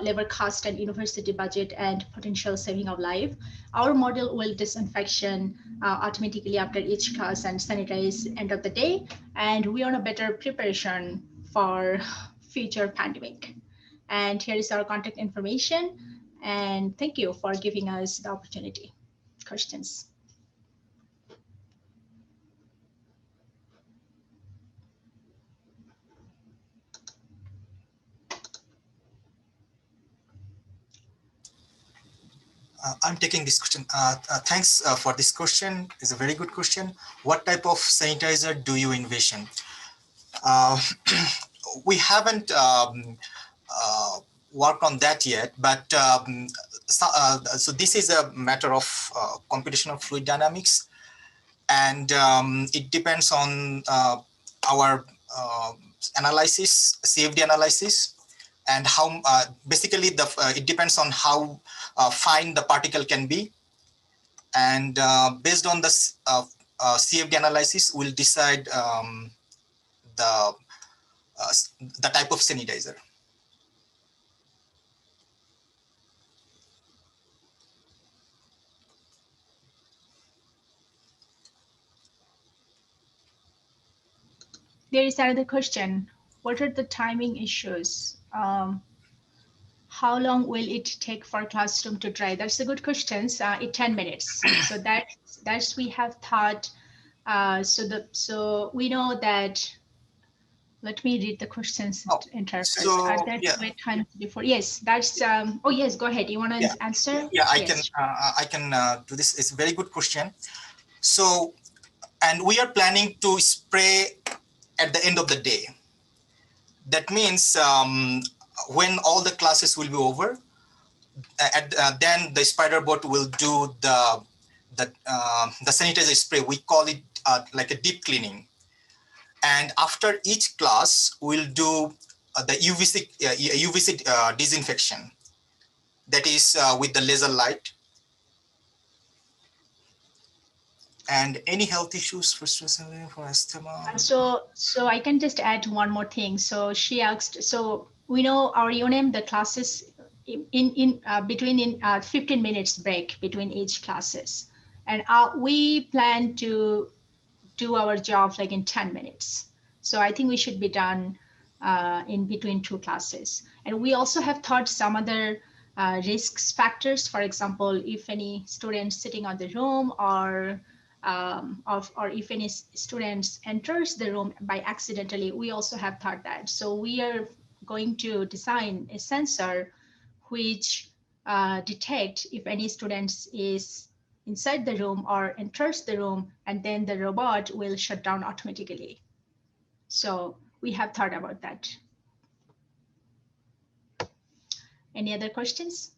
labor cost and university budget and potential saving of life. Our model will disinfection automatically after each class and sanitize end of the day. And we are on a better preparation for future pandemic. And here is our contact information. And thank you for giving us the opportunity. Questions? I'm taking this question. Thanks for this question. It's a very good question. What type of sanitizer do you envision? We haven't worked on that yet, but so this is a matter of computational fluid dynamics, and it depends on our analysis, CFD analysis, and how basically it depends on how fine the particle can be, and based on the CFD analysis, we'll decide the type of sanitizer. There is another question. What are the timing issues? How long will it take for classroom to dry? That's a good question. In 10 minutes. So that's we have thought. So we know that. Let me read the questions first. Are there wait times before? Yes, that's. Oh yes, go ahead. You want to answer? Yeah, yes. I can do this. It's a very good question. So, and we are planning to spray at the end of the day. That means when all the classes will be over, then the Spiderbot will do the sanitizer spray. We call it like a deep cleaning. And after each class, we'll do the UVC disinfection. That is with the laser light. And any health issues for asthma? So I can just add one more thing. So she asked, so we know our UNM, the classes between 15 minutes break between each classes. And we plan to do our job like in 10 minutes. So I think we should be done in between two classes. And we also have thought some other risks factors. For example, if any students sitting on the room or if any students enters the room by accidentally, we also have thought that. So we are going to design a sensor which detect if any students is inside the room or enters the room, and then the robot will shut down automatically. So we have thought about that. Any other questions?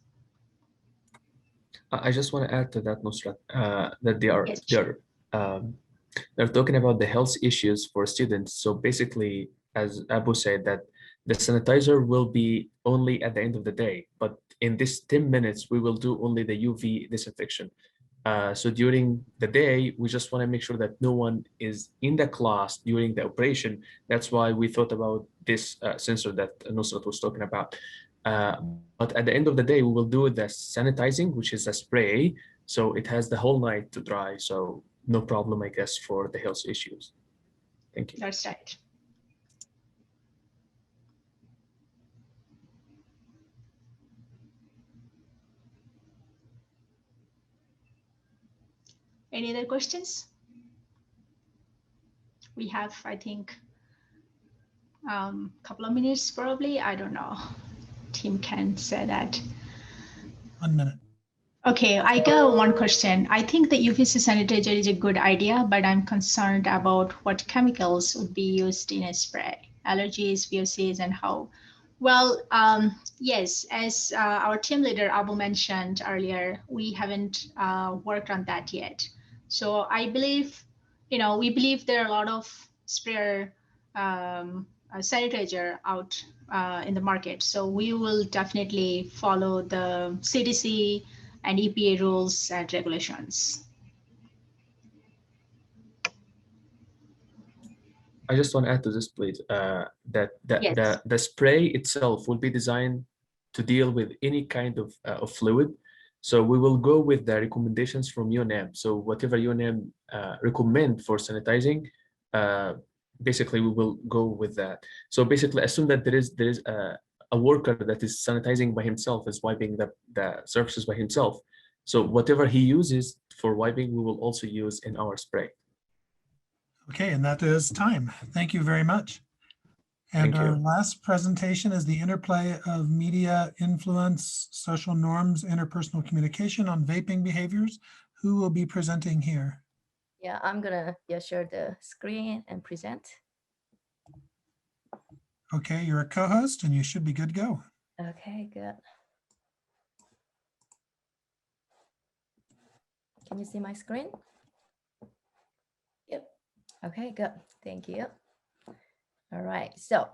I just want to add to that, Nusrat, that they're talking about the health issues for students. So basically, as Abu said, that the sanitizer will be only at the end of the day, but in this 10 minutes, we will do only the UV disinfection. So during the day, we just want to make sure that no one is in the class during the operation. That's why we thought about this sensor that Nusrat was talking about. But at the end of the day, we will do the sanitizing, which is a spray. So it has the whole night to dry. So no problem, I guess, for the health issues. Thank you. That's right. Any other questions? We have, I think, couple of minutes probably. I don't know. Tim can say that. 1 minute. Okay, I got one question. I think the UVC sanitizer is a good idea, but I'm concerned about what chemicals would be used in a spray, allergies, VOCs, and how. Well, yes, as our team leader Abu mentioned earlier, we haven't worked on that yet. So I believe, we believe there are a lot of sprayer sanitizer out in the market. So we will definitely follow the CDC and EPA rules and regulations. I just want to add to this, please, that the spray itself will be designed to deal with any kind of fluid. So we will go with the recommendations from UNM. So whatever UNM recommend for sanitizing, basically we will go with that. So basically, assume that there is a worker that is sanitizing by himself is wiping the surfaces by himself. So whatever he uses for wiping, we will also use in our spray. Okay, and that is time. Thank you very much. And Thank our you. last presentation is the interplay of media influence, social norms, interpersonal communication on vaping behaviors. Who will be presenting here? Yeah, I'm gonna share the screen and present. Okay, you're a co-host and you should be good to go. Okay, good. Can you see my screen? Yep. Okay, good. Thank you. All right, so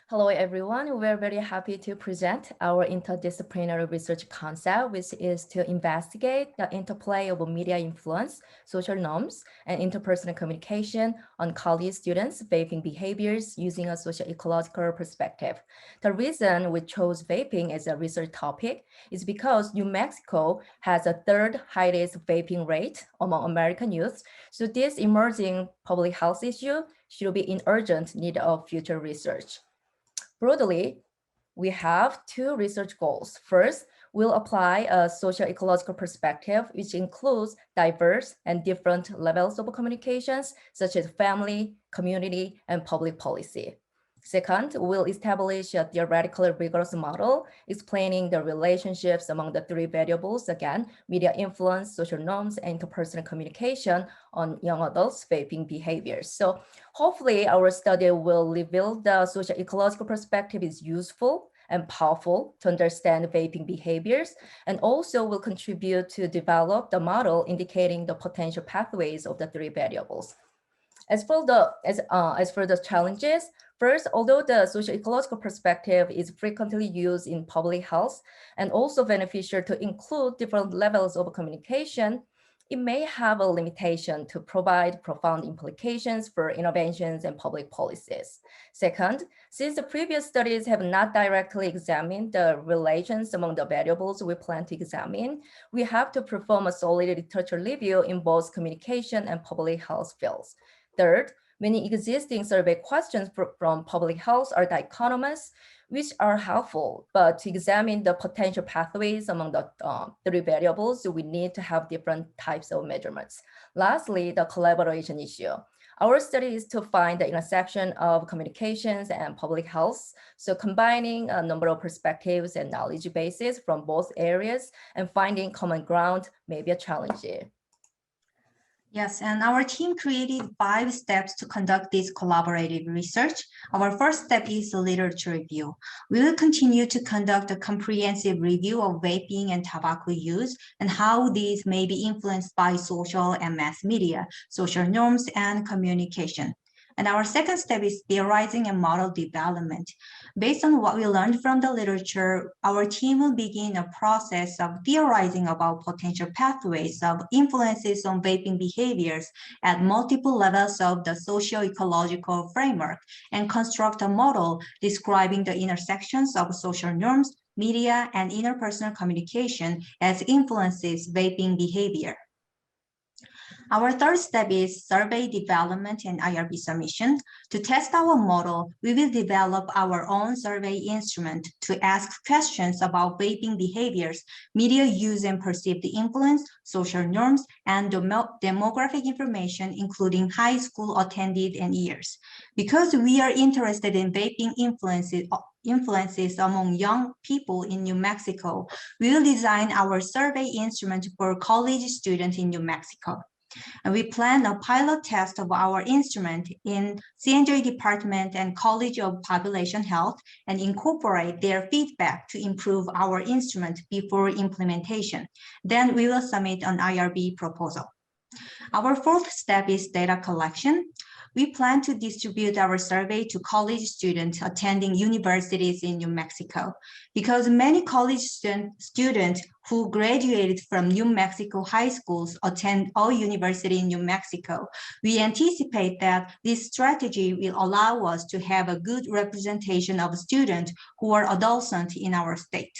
hello everyone. We're very happy to present our interdisciplinary research concept, which is to investigate the interplay of media influence, social norms, and interpersonal communication on college students' vaping behaviors using a socio-ecological perspective. The reason we chose vaping as a research topic is because New Mexico has a third highest vaping rate among American youth. So this emerging public health issue should be in urgent need of future research. Broadly, we have two research goals. First, we'll apply a socio-ecological perspective, which includes diverse and different levels of communications, such as family, community, and public policy. Second, we'll establish a theoretically rigorous model explaining the relationships among the three variables, again, media influence, social norms, and interpersonal communication on young adults' vaping behaviors. So hopefully our study will reveal the socio-ecological perspective is useful and powerful to understand vaping behaviors, and also will contribute to develop the model indicating the potential pathways of the three variables. As for the challenges, first, although the socio-ecological perspective is frequently used in public health and also beneficial to include different levels of communication, it may have a limitation to provide profound implications for interventions and public policies. Second, since the previous studies have not directly examined the relations among the variables we plan to examine, we have to perform a solid literature review in both communication and public health fields. Third, many existing survey questions from public health are dichotomous, which are helpful, but to examine the potential pathways among the three variables, we need to have different types of measurements. Lastly, the collaboration issue. Our study is to find the intersection of communications and public health. So combining a number of perspectives and knowledge bases from both areas and finding common ground may be a challenge. Yes, and our team created 5 steps to conduct this collaborative research. Our first step is the literature review. We will continue to conduct a comprehensive review of vaping and tobacco use and how these may be influenced by social and mass media, social norms, and communication. And our second step is theorizing and model development. Based on what we learned from the literature, our team will begin a process of theorizing about potential pathways of influences on vaping behaviors at multiple levels of the socio-ecological framework and construct a model describing the intersections of social norms, media, and interpersonal communication as influences vaping behavior. Our third step is survey development and IRB submission. To test our model, we will develop our own survey instrument to ask questions about vaping behaviors, media use and perceived influence, social norms, and demographic information, including high school attended and years. Because we are interested in vaping influences among young people in New Mexico, we will design our survey instrument for college students in New Mexico. And we plan a pilot test of our instrument in CNJ Department and College of Population Health and incorporate their feedback to improve our instrument before implementation. Then we will submit an IRB proposal. Our fourth step is data collection. We plan to distribute our survey to college students attending universities in New Mexico. Because many college students who graduated from New Mexico high schools attend all universities in New Mexico, we anticipate that this strategy will allow us to have a good representation of students who are adolescents in our state.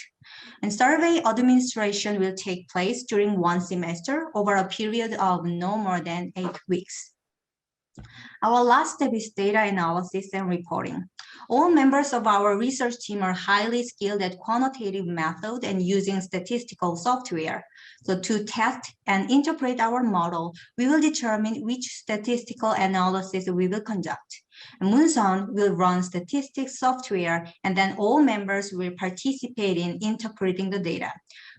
And survey administration will take place during one semester over a period of no more than 8 weeks. Our last step is data analysis and reporting. All members of our research team are highly skilled at quantitative method and using statistical software. So to test and interpret our model, we will determine which statistical analysis we will conduct. Moonson will run statistics software, and then all members will participate in interpreting the data.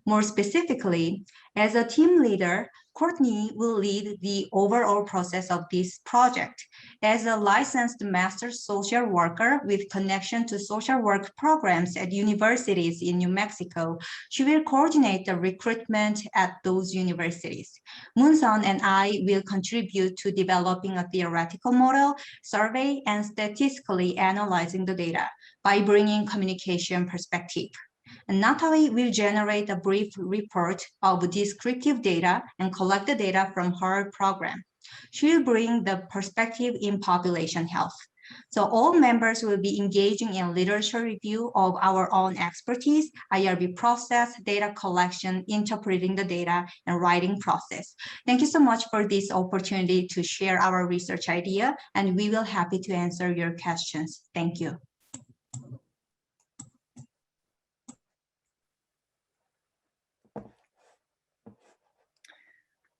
More specifically, as a team leader, Courtney will lead the overall process of this project. As a licensed master social worker with connection to social work programs at universities in New Mexico, she will coordinate the recruitment at those universities. Moonson and I will contribute to developing a theoretical model, survey, and statistically analyzing the data by bringing communication perspective. And Natalie will generate a brief report of descriptive data and collect the data from her program. She will bring the perspective in population health. So all members will be engaging in literature review of our own expertise, IRB process, data collection, interpreting the data, and writing process. Thank you so much for this opportunity to share our research idea, and we will happy to answer your questions. Thank you.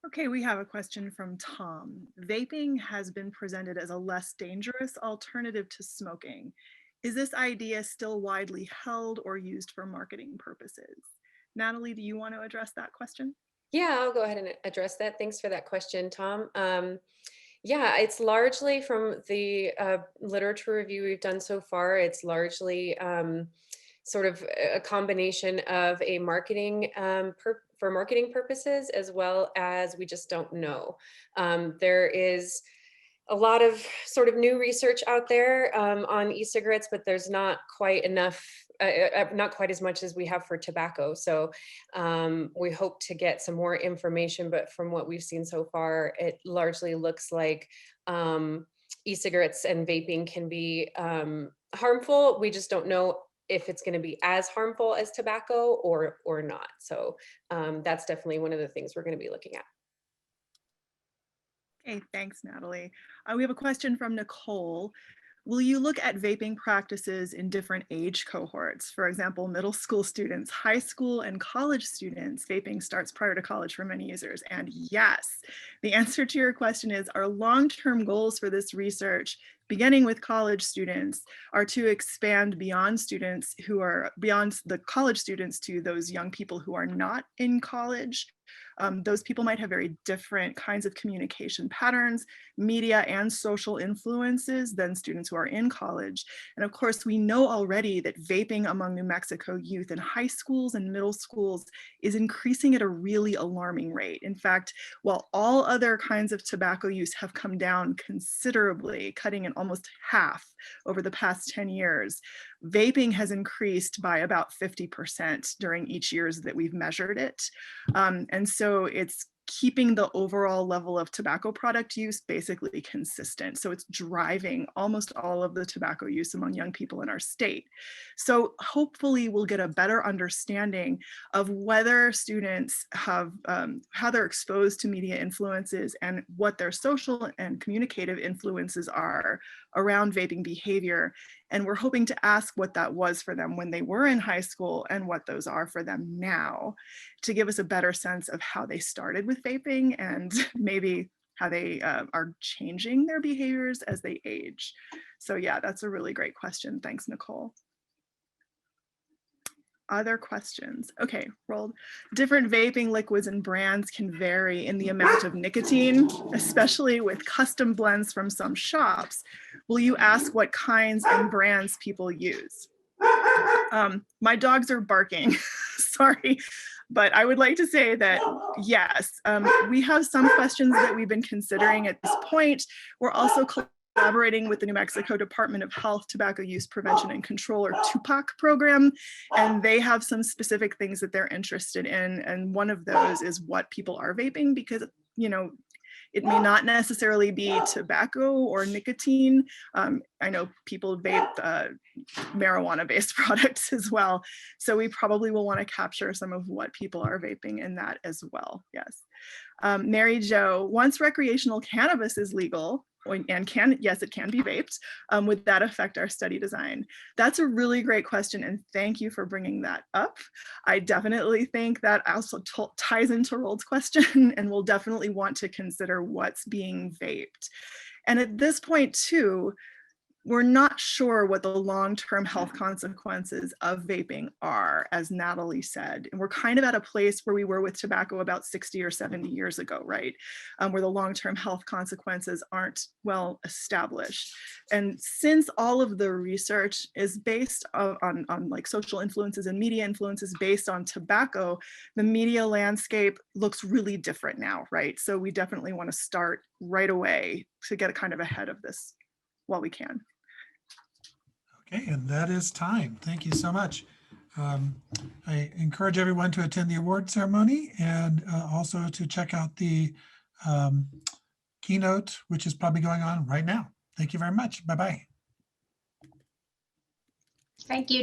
Okay, we have a question from Tom. Vaping has been presented as a less dangerous alternative to smoking. Is this idea still widely held or used for marketing purposes? Natalie, do you want to address that question? Yeah, I'll go ahead and address that. Thanks for that question, Tom. Yeah, it's largely from the literature review we've done so far. It's largely sort of a combination of a marketing for marketing purposes, as well as we just don't know. There is a lot of sort of new research out there on e-cigarettes, but there's not quite enough, not quite as much as we have for tobacco. So we hope to get some more information, but from what we've seen so far, it largely looks like e-cigarettes and vaping can be harmful. We just don't know if it's going to be as harmful as tobacco or not. So that's definitely one of the things we're going to be looking at. Okay, thanks, Natalie. We have a question from Nicole. Will you look at vaping practices in different age cohorts? For example, middle school students, high school and college students. Vaping starts prior to college for many users. And yes, the answer to your question is our long-term goals for this research, beginning with college students, are to expand beyond students who are beyond the college students to those young people who are not in college. Those people might have very different kinds of communication patterns, media and social influences than students who are in college. And of course, we know already that vaping among New Mexico youth in high schools and middle schools is increasing at a really alarming rate. In fact, while all other kinds of tobacco use have come down considerably, cutting in almost half over the past 10 years, vaping has increased by about 50% during each years that we've measured it. And so it's keeping the overall level of tobacco product use basically consistent. So it's driving almost all of the tobacco use among young people in our state. So hopefully we'll get a better understanding of whether students have, how they're exposed to media influences and what their social and communicative influences are around vaping behavior. And we're hoping to ask what that was for them when they were in high school and what those are for them now, to give us a better sense of how they started with vaping and maybe how they are changing their behaviors as they age. So yeah, that's a really great question. Thanks, Nicole. Other questions? Okay, rolled. Different vaping liquids and brands can vary in the amount of nicotine, especially with custom blends from some shops. Will you ask what kinds and brands people use? My dogs are barking, sorry. But I would like to say that, yes, we have some questions that we've been considering at this point. We're also collaborating with the New Mexico Department of Health Tobacco Use Prevention and Control, or TUPAC program, and they have some specific things that they're interested in. And one of those is what people are vaping, because, you know, it may not necessarily be tobacco or nicotine. I know people vape marijuana-based products as well. So we probably will want to capture some of what people are vaping in that as well, yes. Mary Jo, once recreational cannabis is legal, and yes, it can be vaped. Would that affect our study design? That's a really great question, and thank you for bringing that up. I definitely think that also ties into Rold's question, and we'll definitely want to consider what's being vaped. And at this point too, we're not sure what the long-term health consequences of vaping are, as Natalie said. And we're kind of at a place where we were with tobacco about 60 or 70 years ago, right? Where the long-term health consequences aren't well established. And since all of the research is based on like social influences and media influences based on tobacco, the media landscape looks really different now, right? So we definitely want to start right away to get kind of ahead of this while we can. Okay, and that is time. Thank you so much. I encourage everyone to attend the award ceremony and also to check out the keynote, which is probably going on right now. Thank you very much. Bye-bye. Thank you.